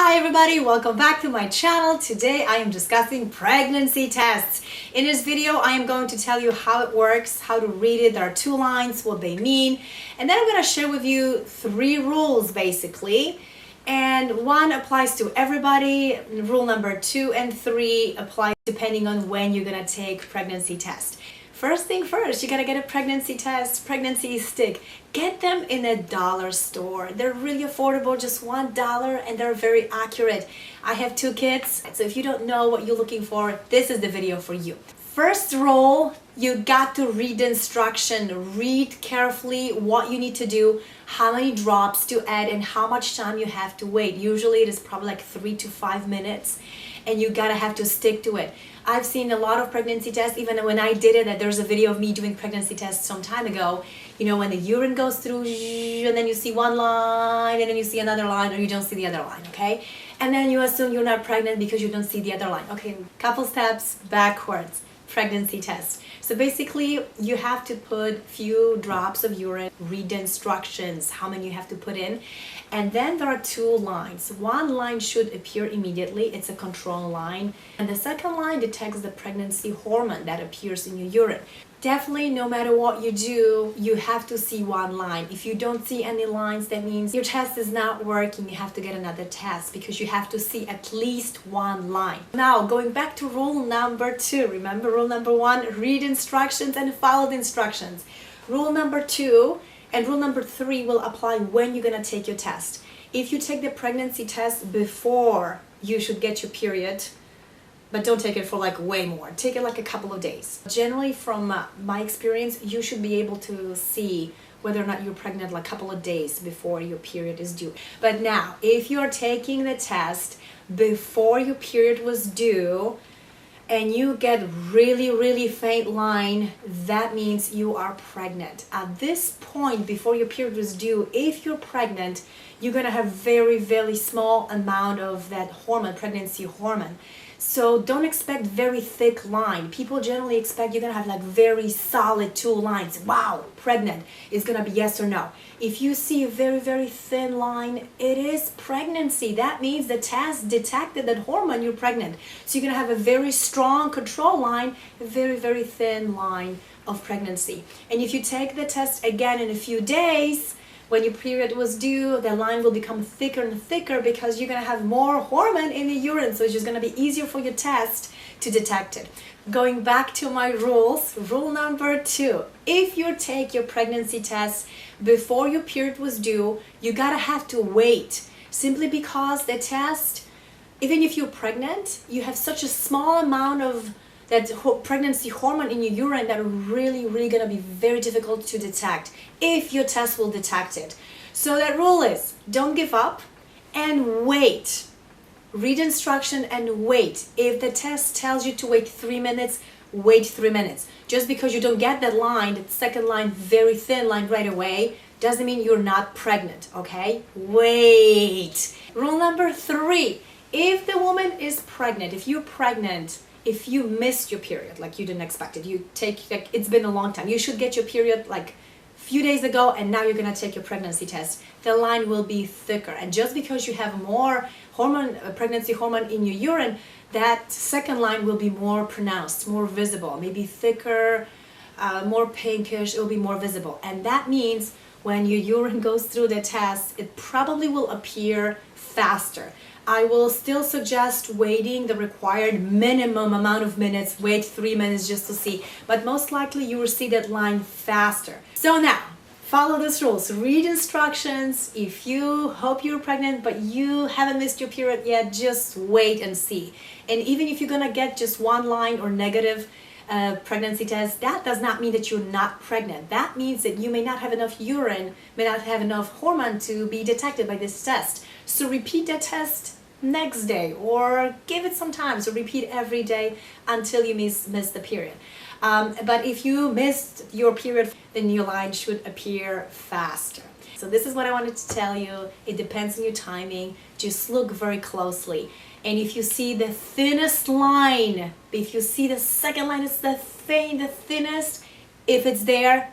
Hi everybody, welcome back to my channel. Today I am discussing pregnancy tests. In this video I am going to tell you how it works, how to read it. There are two lines, what they mean, and then I'm going to share with you 3 rules basically. And one applies to everybody. Rule number 2 and 3 apply depending on when you're going to take pregnancy test. First thing first, you gotta get a pregnancy test, pregnancy stick. Get them in a dollar store. They're really affordable, just $1, and they're very accurate. I have 2 kids, so if you don't know what you're looking for, this is the video for you. First rule, you got to read the instruction. Read carefully what you need to do, how many drops to add, and how much time you have to wait. Usually it is probably like 3 to 5 minutes, and you gotta have to stick to it. I've seen a lot of pregnancy tests, even when I did it, that there's a video of me doing pregnancy tests some time ago. You know, when the urine goes through, and then you see one line, and then you see another line, or you don't see the other line, okay? And then you assume you're not pregnant because you don't see the other line. Okay, couple steps backwards. Pregnancy test. So basically you have to put few drops of urine, read the instructions, how many you have to put in, and then there are 2 lines. One line should appear immediately, it's a control line, and the second line detects the pregnancy hormone that appears in your urine. Definitely, no matter what you do, you have to see one line. If you don't see any lines, that means your test is not working. You have to get another test because you have to see at least one line. Now, going back to rule number 2. Remember rule number 1, read instructions and follow the instructions. Rule number 2 and rule number 3 will apply when you're gonna take your test. If you take the pregnancy test before you should get your period, but don't take it for like way more. Take it like a couple of days. Generally, from my experience, you should be able to see whether or not you're pregnant like a couple of days before your period is due. But now, if you're taking the test before your period was due and you get really faint line, that means you are pregnant. At this point, before your period was due, if you're pregnant, you're gonna have very small amount of that hormone, pregnancy hormone. So don't expect very thick line. People generally expect you're gonna have like very solid 2 lines. Wow, pregnant. It's gonna be yes or no. If you see a very thin line, it is pregnancy. That means the test detected that hormone, you're pregnant. So you're gonna have a very strong control line, a very thin line of pregnancy. And if you take the test again in a few days, when your period was due, the line will become thicker and thicker because you're going to have more hormone in the urine. So it's just going to be easier for your test to detect it. Going back to my rules, rule number 2. If you take your pregnancy test before your period was due, you got to have to wait. Simply because the test, even if you're pregnant, you have such a small amount of that pregnancy hormone in your urine that are really going to be very difficult to detect if your test will detect it. So that rule is, don't give up and wait. Read instruction and wait. If the test tells you to wait 3 minutes, wait 3 minutes. Just because you don't get that line, that second line, very thin line right away, doesn't mean you're not pregnant, okay? Wait. Rule number 3, if the woman is pregnant, if you're pregnant, if you missed your period, like you didn't expect it, like it's been a long time, you should get your period like a few days ago, and now you're gonna take your pregnancy test, the line will be thicker. And just because you have more hormone, pregnancy hormone in your urine, that second line will be more pronounced, more visible, maybe thicker, more pinkish, it will be more visible. And that means when your urine goes through the test, it probably will appear faster. I will still suggest waiting the required minimum amount of minutes, wait 3 minutes just to see, but most likely you will see that line faster. So now, follow these rules, read instructions. If you hope you're pregnant but you haven't missed your period yet, just wait and see. And even if you're gonna get just 1 line or negative pregnancy test, that does not mean that you're not pregnant. That means that you may not have enough urine, may not have enough hormone to be detected by this test. So repeat that test next day or give it some time. So repeat every day until you miss the period. But if you missed your period, then your line should appear faster. So this is what I wanted to tell you. It depends on your timing. Just look very closely. And if you see the thinnest line, if you see the second line is the thinnest, if it's there,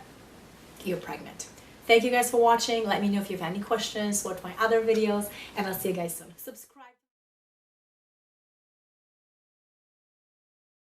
you're pregnant. Thank you guys for watching. Let me know if you have any questions, watch my other videos, and I'll see you guys soon. Subscribe.